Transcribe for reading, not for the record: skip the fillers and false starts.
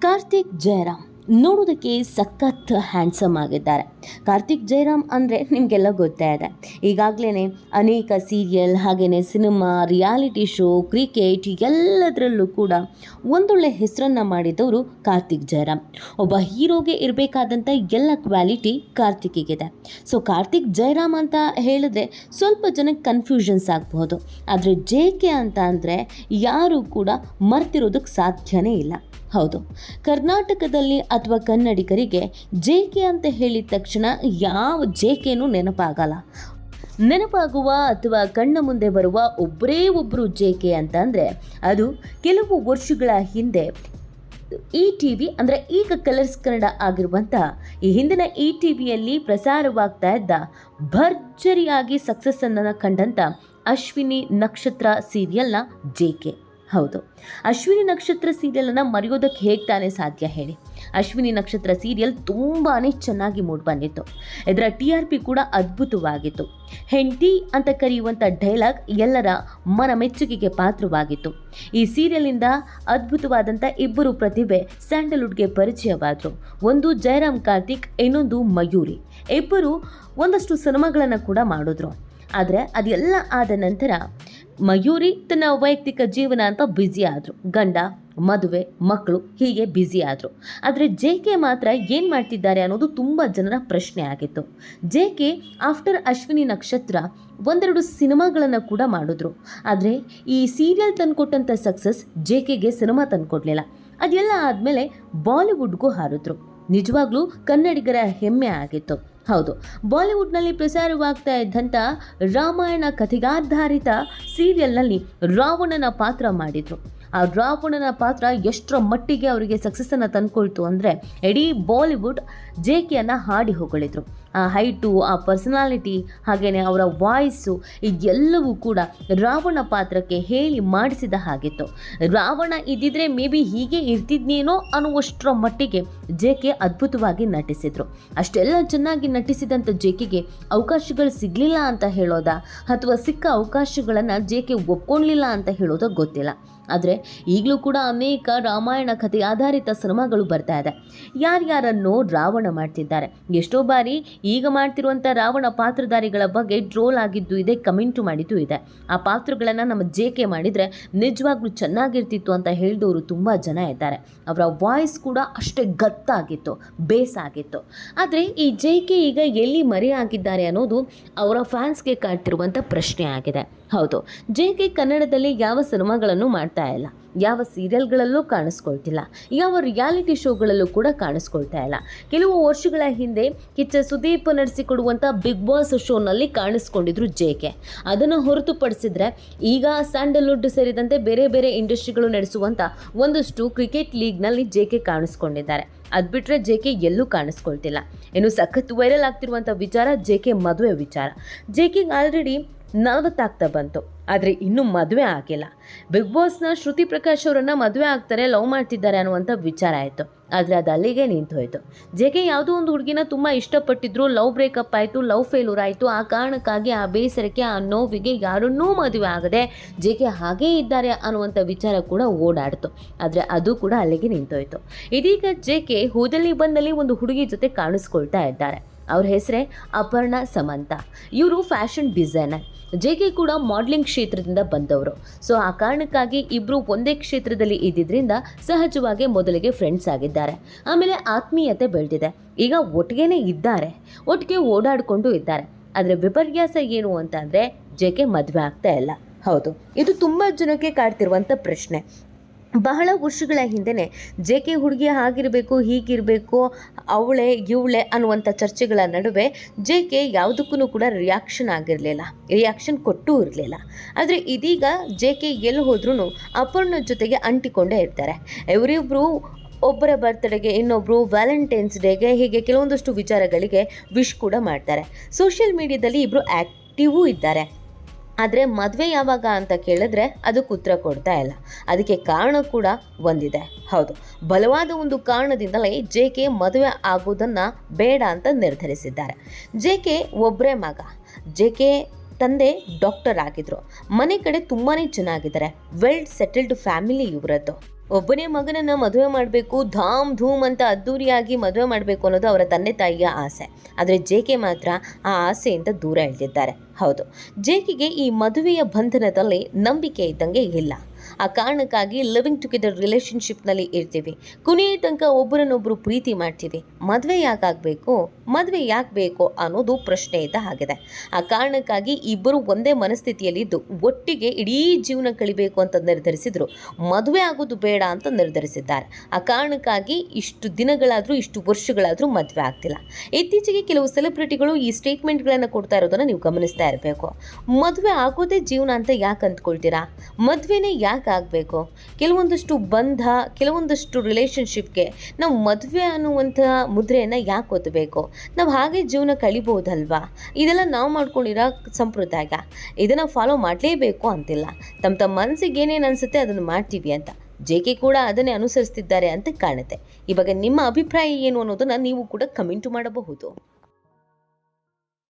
ಕಾರ್ತಿಕ್ ಜಯರಾಮ್ ನೋಡೋದಕ್ಕೆ ಸಖತ್ ಹ್ಯಾಂಡ್ಸಮ್ ಆಗಿದ್ದಾರೆ. ಕಾರ್ತಿಕ್ ಜಯರಾಮ್ ಅಂದರೆ ನಿಮಗೆಲ್ಲ ಗೊತ್ತೇ ಇದೆ. ಈಗಾಗಲೇ ಅನೇಕ ಸೀರಿಯಲ್ ಹಾಗೆಯೇ ಸಿನಿಮಾ, ರಿಯಾಲಿಟಿ ಶೋ, ಕ್ರಿಕೆಟ್ ಎಲ್ಲದರಲ್ಲೂ ಕೂಡ ಒಂದೊಳ್ಳೆ ಹೆಸರನ್ನು ಮಾಡಿದವರು ಕಾರ್ತಿಕ್ ಜಯರಾಮ್. ಒಬ್ಬ ಹೀರೋಗೆ ಇರಬೇಕಾದಂಥ ಎಲ್ಲ ಕ್ವಾಲಿಟಿ ಕಾರ್ತಿಕ್ಕಿಗಿದೆ. ಸೊ ಕಾರ್ತಿಕ್ ಜಯರಾಮ್ ಅಂತ ಹೇಳಿದ್ರೆ ಸ್ವಲ್ಪ ಜನಕ್ಕೆ ಕನ್ಫ್ಯೂಷನ್ಸ್ ಆಗಬಹುದು. ಆದರೆ JK ಅಂತ ಅಂದರೆ ಯಾರೂ ಕೂಡ ಮರ್ತಿರೋದಕ್ಕೆ ಸಾಧ್ಯನೇ ಇಲ್ಲ. ಹೌದು, ಕರ್ನಾಟಕದಲ್ಲಿ ಅಥವಾ ಕನ್ನಡಿಗರಿಗೆ JK ಅಂತ ಹೇಳಿದ ತಕ್ಷಣ ಯಾವ JKನೂ ನೆನಪಾಗಲ್ಲ. ನೆನಪಾಗುವ ಅಥವಾ ಕಣ್ಣ ಮುಂದೆ ಬರುವ ಒಬ್ಬರೇ ಒಬ್ಬರು JK ಅಂತ ಅಂದರೆ ಅದು ಕೆಲವು ವರ್ಷಗಳ ಹಿಂದೆ ETV ಅಂದರೆ ಈಗ ಕಲರ್ಸ್ ಕನ್ನಡ ಆಗಿರುವಂಥ ಈ ಹಿಂದಿನ ETVಯಲ್ಲಿ ಪ್ರಸಾರವಾಗ್ತಾ ಇದ್ದ ಭರ್ಜರಿಯಾಗಿ ಸಕ್ಸಸ್ಸನ್ನು ಕಂಡಂಥ ಅಶ್ವಿನಿ ನಕ್ಷತ್ರ ಸೀರಿಯಲ್ನ JK. ಹೌದು, ಅಶ್ವಿನಿ ನಕ್ಷತ್ರ ಸೀರಿಯಲನ್ನು ಮರೆಯೋದಕ್ಕೆ ಹೇಗೆ ತಾನೇ ಸಾಧ್ಯ ಹೇಳಿ. ಅಶ್ವಿನಿ ನಕ್ಷತ್ರ ಸೀರಿಯಲ್ ತುಂಬಾ ಚೆನ್ನಾಗಿ ಮೂಡಿಬಂದಿತ್ತು. ಇದರ TRP ಕೂಡ ಅದ್ಭುತವಾಗಿತ್ತು. ಹೆಂಡತಿ ಅಂತ ಕರೆಯುವಂಥ ಡೈಲಾಗ್ ಎಲ್ಲರ ಮನ ಮೆಚ್ಚುಗೆಗೆ ಪಾತ್ರವಾಗಿತ್ತು. ಈ ಸೀರಿಯಲಿಂದ ಅದ್ಭುತವಾದಂಥ ಇಬ್ಬರು ಪ್ರತಿಭೆ ಸ್ಯಾಂಡಲ್ವುಡ್ಗೆ ಪರಿಚಯವಾದರು. ಒಂದು ಜಯರಾಮ್ ಕಾರ್ತಿಕ್, ಇನ್ನೊಂದು ಮಯೂರಿ. ಇಬ್ಬರು ಒಂದಷ್ಟು ಸಿನಿಮಾಗಳನ್ನು ಕೂಡ ಮಾಡಿದ್ರು. ಆದರೆ ಅದೆಲ್ಲ ಆದ ನಂತರ ಮಯೂರಿ ತನ್ನ ವೈಯಕ್ತಿಕ ಜೀವನ ಅಂತ ಬ್ಯುಸಿ ಆದರು. ಗಂಡ, ಮದುವೆ, ಮಕ್ಕಳು ಹೀಗೆ ಬ್ಯುಸಿ ಆದರು. ಆದರೆ JK ಮಾತ್ರ ಏನು ಮಾಡ್ತಿದ್ದಾರೆ ಅನ್ನೋದು ತುಂಬ ಜನರ ಪ್ರಶ್ನೆ ಆಗಿತ್ತು. JK ಆಫ್ಟರ್ ಅಶ್ವಿನಿ ನಕ್ಷತ್ರ ಒಂದೆರಡು ಸಿನಿಮಾಗಳನ್ನು ಕೂಡ ಮಾಡಿದ್ರು. ಆದರೆ ಈ ಸೀರಿಯಲ್ ತಂದುಕೊಟ್ಟಂಥ ಸಕ್ಸಸ್ JKಗೆ ಸಿನಿಮಾ ತಂದುಕೊಡ್ಲಿಲ್ಲ. ಅದೆಲ್ಲ ಆದಮೇಲೆ ಬಾಲಿವುಡ್ಗೂ ಹಾರಿದ್ರು. ನಿಜವಾಗ್ಲೂ ಕನ್ನಡಿಗರ ಹೆಮ್ಮೆ ಆಗಿತ್ತು. ಹೌದು, ಬಾಲಿವುಡ್ನಲ್ಲಿ ಪ್ರಸಾರವಾಗ್ತಾ ಇದ್ದಂಥ ರಾಮಾಯಣ ಕಥೆಗಾಧಾರಿತ ಸೀರಿಯಲ್ನಲ್ಲಿ ರಾವಣನ ಪಾತ್ರ ಮಾಡಿದರು. ಆ ರಾವಣನ ಪಾತ್ರ ಎಷ್ಟರ ಮಟ್ಟಿಗೆ ಅವರಿಗೆ ಸಕ್ಸಸ್ಸನ್ನು ತಂದುಕೊಳ್ತು ಅಂದರೆ ಇಡೀ ಬಾಲಿವುಡ್ JKಯನ್ನು ಹಾಡಿ ಹೊಗಳಿದ್ರು. ಆ ಹೈಟು, ಆ ಪರ್ಸನಾಲಿಟಿ, ಹಾಗೆಯೇ ಅವರ ವಾಯ್ಸು ಇದೆಲ್ಲವೂ ಕೂಡ ರಾವಣ ಪಾತ್ರಕ್ಕೆ ಹೇಳಿ ಮಾಡಿಸಿದ ಹಾಗಿತ್ತು. ರಾವಣ ಇದ್ದಿದ್ರೆ ಮೇ ಬಿ ಹೀಗೆ ಇರ್ತಿದ್ನೇನೋ ಅನ್ನುವಷ್ಟರ ಮಟ್ಟಿಗೆ JK ಅದ್ಭುತವಾಗಿ ನಟಿಸಿದರು. ಅಷ್ಟೆಲ್ಲ ಚೆನ್ನಾಗಿ ನಟಿಸಿದಂಥ JKಗೆ ಅವಕಾಶಗಳು ಸಿಗಲಿಲ್ಲ ಅಂತ ಹೇಳೋದಾ ಅಥವಾ ಸಿಕ್ಕ ಅವಕಾಶಗಳನ್ನು JK ಒಪ್ಕೊಳ್ಳಲಿಲ್ಲ ಅಂತ ಹೇಳೋದೋ ಗೊತ್ತಿಲ್ಲ. ಆದರೆ ಈಗಲೂ ಕೂಡ ಅನೇಕ ರಾಮಾಯಣ ಕಥೆ ಆಧಾರಿತ ಸಿನಿಮಾಗಳು ಬರ್ತಾ ಇದೆ. ಯಾರ್ಯಾರನ್ನೋ ರಾವಣ ಮಾಡ್ತಿದ್ದಾರೆ. ಎಷ್ಟೋ ಬಾರಿ ಈಗ ಮಾಡ್ತಿರುವಂಥ ರಾವಣ ಪಾತ್ರಧಾರಿಗಳ ಬಗ್ಗೆ ಟ್ರೋಲ್ ಆಗಿದ್ದು ಇದೆ, ಕಮೆಂಟು ಮಾಡಿದ್ದು ಇದೆ. ಆ ಪಾತ್ರಗಳನ್ನು ನಮ್ಮ JK ಮಾಡಿದರೆ ನಿಜವಾಗ್ಲೂ ಚೆನ್ನಾಗಿರ್ತಿತ್ತು ಅಂತ ಹೇಳಿದವರು ತುಂಬ ಜನ ಇದ್ದಾರೆ. ಅವರ ವಾಯ್ಸ್ ಕೂಡ ಅಷ್ಟೇ ಗತ್ತಾಗಿತ್ತು, ಬೇಸ್ ಆಗಿತ್ತು. ಆದರೆ ಈ JK ಈಗ ಎಲ್ಲಿ ಮರೆಯಾಗಿದ್ದಾರೆ ಅನ್ನೋದು ಅವರ ಫ್ಯಾನ್ಸ್ಗೆ ಕಾಡ್ತಿರುವಂಥ ಪ್ರಶ್ನೆ ಆಗಿದೆ. ಹೌದು, JK ಕನ್ನಡದಲ್ಲಿ ಯಾವ ಸಿನಿಮಾಗಳನ್ನು ಮಾಡ್ತಾ ಇಲ್ಲ, ಯಾವ ಸೀರಿಯಲ್ಗಳಲ್ಲೂ ಕಾಣಿಸ್ಕೊಳ್ತಿಲ್ಲ, ಯಾವ ರಿಯಾಲಿಟಿ ಶೋಗಳಲ್ಲೂ ಕೂಡ ಕಾಣಿಸ್ಕೊಳ್ತಾ ಇಲ್ಲ. ಕೆಲವು ವರ್ಷಗಳ ಹಿಂದೆ ಕಿಚ್ಚ ಸುದೀಪ್ ನಡೆಸಿಕೊಡುವಂಥ ಬಿಗ್ ಬಾಸ್ ಶೋನಲ್ಲಿ ಕಾಣಿಸ್ಕೊಂಡಿದ್ರು JK. ಅದನ್ನು ಹೊರತುಪಡಿಸಿದ್ರೆ ಈಗ ಸ್ಯಾಂಡಲ್ವುಡ್ ಸೇರಿದಂತೆ ಬೇರೆ ಬೇರೆ ಇಂಡಸ್ಟ್ರಿಗಳು ನಡೆಸುವಂಥ ಒಂದಷ್ಟು ಕ್ರಿಕೆಟ್ ಲೀಗ್ನಲ್ಲಿ JK ಕಾಣಿಸ್ಕೊಂಡಿದ್ದಾರೆ. ಅದು ಬಿಟ್ಟರೆ JK ಎಲ್ಲೂ ಕಾಣಿಸ್ಕೊಳ್ತಿಲ್ಲ. ಇನ್ನು ಸಖತ್ ವೈರಲ್ ಆಗ್ತಿರುವಂಥ ವಿಚಾರ JK ಮದುವೆ ವಿಚಾರ. JKಗೆ ಆಲ್ರೆಡಿ 40 ಆಗ್ತಾ ಬಂತು, ಆದರೆ ಇನ್ನೂ ಮದುವೆ ಆಗಿಲ್ಲ. ಬಿಗ್ ಬಾಸ್ನ ಶ್ರುತಿ ಪ್ರಕಾಶ್ ಅವರನ್ನು ಮದುವೆ ಆಗ್ತಾರೆ, ಲವ್ ಮಾಡ್ತಿದ್ದಾರೆ ಅನ್ನುವಂಥ ವಿಚಾರ ಆಯಿತು. ಆದರೆ ಅದು ಅಲ್ಲಿಗೆ ನಿಂತು ಹೋಯಿತು. JK ಯಾವುದೋ ಒಂದು ಹುಡುಗಿನ ತುಂಬ ಇಷ್ಟಪಟ್ಟಿದ್ರು, ಲವ್ ಬ್ರೇಕಪ್ ಆಯಿತು, ಲವ್ ಫೇಲ್ಯೂರ್ ಆಯಿತು. ಆ ಕಾರಣಕ್ಕಾಗಿ, ಆ ಬೇಸರಕ್ಕೆ, ಆ ನೋವಿಗೆ ಯಾರನ್ನೂ ಮದುವೆ ಆಗದೆ JK ಹಾಗೇ ಇದ್ದಾರೆ ಅನ್ನುವಂಥ ವಿಚಾರ ಕೂಡ ಓಡಾಡ್ತು. ಆದರೆ ಅದು ಕೂಡ ಅಲ್ಲಿಗೆ ನಿಂತೋಯ್ತು. ಇದೀಗ JK ಹೋದಲ್ಲಿ ಬಂದಲ್ಲಿ ಒಂದು ಹುಡುಗಿ ಜೊತೆ ಕಾಣಿಸ್ಕೊಳ್ತಾ ಇದ್ದಾರೆ. ಅವ್ರ ಹೆಸರೇ ಅಪರ್ಣಾ ಸಮಂತ. ಇವರು ಫ್ಯಾಷನ್ ಡಿಸೈನರ್. JK ಕೂಡ ಮಾಡಲಿಂಗ್ ಕ್ಷೇತ್ರದಿಂದ ಬಂದವರು. ಸೊ ಆ ಕಾರಣಕ್ಕಾಗಿ ಇಬ್ಬರು ಒಂದೇ ಕ್ಷೇತ್ರದಲ್ಲಿ ಇದ್ದಿದ್ದರಿಂದ ಸಹಜವಾಗಿ ಮೊದಲಿಗೆ ಫ್ರೆಂಡ್ಸ್ ಆಗಿದ್ದಾರೆ. ಆಮೇಲೆ ಆತ್ಮೀಯತೆ ಬೆಳೆದಿದೆ. ಈಗ ಒಟ್ಟಿಗೆನೇ ಇದ್ದಾರೆ, ಒಟ್ಟಿಗೆ ಓಡಾಡಿಕೊಂಡು ಇದ್ದಾರೆ. ಆದರೆ ವಿಪರ್ಯಾಸ ಏನು ಅಂತ ಅಂದರೆ JK ಮದುವೆ ಆಗ್ತಾ ಇಲ್ಲ. ಹೌದು, ಇದು ತುಂಬ ಜನಕ್ಕೆ ಕಾಡ್ತಿರುವಂಥ ಪ್ರಶ್ನೆ. ಬಹಳ ವರ್ಷಗಳ ಹಿಂದೆಯೇ JK ಹುಡುಗಿ ಹಾಗಿರಬೇಕು, ಹೀಗಿರಬೇಕು, ಅವಳೆ ಇವಳೆ ಅನ್ನುವಂಥ ಚರ್ಚೆಗಳ ನಡುವೆ JK ಯಾವುದಕ್ಕೂ ಕೂಡ ರಿಯಾಕ್ಷನ್ ಕೊಟ್ಟೂ ಇರಲಿಲ್ಲ. ಆದರೆ ಇದೀಗ JK ಎಲ್ಲಿ ಹೋದ್ರೂ ಅಪರ್ಣ ಜೊತೆಗೆ ಅಂಟಿಕೊಂಡೇ ಇರ್ತಾರೆ. ಇವರಿಬ್ಬರು ಒಬ್ಬರ ಬರ್ತ್ಡೇಗೆ, ಇನ್ನೊಬ್ಬರು ವ್ಯಾಲೆಂಟೈನ್ಸ್ ಡೇಗೆ, ಹೀಗೆ ಕೆಲವೊಂದಷ್ಟು ವಿಚಾರಗಳಿಗೆ ವಿಶ್ ಕೂಡ ಮಾಡ್ತಾರೆ. ಸೋಷಿಯಲ್ ಮೀಡಿಯಾದಲ್ಲಿ ಇಬ್ಬರು ಆ್ಯಕ್ಟಿವೂ ಇದ್ದಾರೆ. ಆದರೆ ಮದುವೆ ಯಾವಾಗ ಅಂತ ಕೇಳಿದ್ರೆ ಅದಕ್ಕೆ ಉತ್ತರ ಕೊಡ್ತಾ ಇಲ್ಲ. ಅದಕ್ಕೆ ಕಾರಣ ಕೂಡ ಒಂದಿದೆ. ಹೌದು, ಬಲವಾದ ಒಂದು ಕಾರಣದಿಂದಲೇ JK ಮದುವೆ ಆಗೋದನ್ನು ಬೇಡ ಅಂತ ನಿರ್ಧರಿಸಿದ್ದಾರೆ. JK ಒಬ್ಬರೇ ಮಗ. JK ತಂದೆ ಡಾಕ್ಟರ್ ಆಗಿದ್ರು. ಮನೆ ಕಡೆ ತುಂಬಾ ಚೆನ್ನಾಗಿದ್ದಾರೆ. ವೆಲ್ ಸೆಟಲ್ಡ್ ಫ್ಯಾಮಿಲಿ ಇವರದ್ದು. ಒಬ್ಬನೇ ಮಗನನ್ನು ಮದುವೆ ಮಾಡಬೇಕು, ಧಾಮ್ ಧೂಮ್ ಅಂತ ಅದ್ದೂರಿಯಾಗಿ ಮದುವೆ ಮಾಡಬೇಕು ಅನ್ನೋದು ಅವರ ತಂದೆ ತಾಯಿಯ ಆಸೆ. ಆದರೆ ಜೆ.ಕೆ ಮಾತ್ರ ಆ ಆಸೆಯಿಂದ ದೂರ ಇಳಿದಿದ್ದಾರೆ. ಹೌದು, ಜೆ.ಕೆಗೆ ಈ ಮದುವೆಯ ಬಂಧನದಲ್ಲಿ ನಂಬಿಕೆ ಇದ್ದಂಗೆ ಇಲ್ಲ. ಆ ಕಾರಣಕ್ಕಾಗಿ ಲಿವಿಂಗ್ ಟುಗೆದರ್ ರಿಲೇಷನ್ಶಿಪ್ನಲ್ಲಿ ಇರ್ತೀವಿ, ಕೊನೆಯ ತನಕ ಒಬ್ಬರನ್ನೊಬ್ಬರು ಪ್ರೀತಿ ಮಾಡ್ತೀವಿ, ಮದುವೆ ಯಾಕೆ ಬೇಕು ಅನ್ನೋದು ಪ್ರಶ್ನೆ ಇದ್ದ ಆಗಿದೆ. ಆ ಕಾರಣಕ್ಕಾಗಿ ಇಬ್ಬರು ಒಂದೇ ಮನಸ್ಥಿತಿಯಲ್ಲಿದ್ದು ಒಟ್ಟಿಗೆ ಇಡೀ ಜೀವನ ಕಳಿಬೇಕು ಅಂತ ನಿರ್ಧರಿಸಿದ್ರು. ಮದುವೆ ಆಗೋದು ಬೇಡ ಅಂತ ನಿರ್ಧರಿಸಿದ್ದಾರೆ. ಆ ಕಾರಣಕ್ಕಾಗಿ ಇಷ್ಟು ದಿನಗಳಾದರೂ, ಇಷ್ಟು ವರ್ಷಗಳಾದರೂ ಮದುವೆ ಆಗ್ತಿಲ್ಲ. ಇತ್ತೀಚೆಗೆ ಕೆಲವು ಸೆಲೆಬ್ರಿಟಿಗಳು ಈ ಸ್ಟೇಟ್ಮೆಂಟ್ಗಳನ್ನು ಕೊಡ್ತಾ ಇರೋದನ್ನು ನೀವು ಗಮನಿಸ್ತಾ ಇರಬೇಕು. ಮದುವೆ ಆಗೋದೇ ಜೀವನ ಅಂತ ಯಾಕೆ ಅಂದ್ಕೊಳ್ತೀರಾ? ಮದುವೆನೇ ಯಾಕೆ ಆಗಬೇಕು? ಕೆಲವೊಂದಷ್ಟು ಬಂಧ, ಕೆಲವೊಂದಷ್ಟು ರಿಲೇಷನ್ಶಿಪ್ಗೆ ನಾವು ಮದುವೆ ಅನ್ನುವಂಥ ಮುದ್ರೆಯನ್ನು ಯಾಕೆ ಒತ್ತಬೇಕು? ನಾವು ಹಾಗೆ ಜೀವನ ಕಳಿಬಹುದಲ್ವಾ? ಇದೆಲ್ಲ ನಾವು ಮಾಡ್ಕೊಂಡಿರೋ ಸಂಪ್ರದಾಯ, ಇದನ್ನು ಫಾಲೋ ಮಾಡಲೇಬೇಕು ಅಂತಿಲ್ಲ. ತಮ್ಮ ಮನಸ್ಸಿಗೆ ಏನೇನು ಅನಿಸುತ್ತೆ ಅದನ್ನು ಮಾಡ್ತೀವಿ ಅಂತ ಜೆ.ಕೆ ಕೂಡ ಅದನ್ನೇ ಅನುಸರಿಸ್ತಿದ್ದಾರೆ ಅಂತ ಕಾಣುತ್ತೆ. ಈ ಬಗ್ಗೆ ನಿಮ್ಮ ಅಭಿಪ್ರಾಯ ಏನು ಅನ್ನೋದನ್ನು ನೀವು ಕೂಡ ಕಮೆಂಟು ಮಾಡಬಹುದು.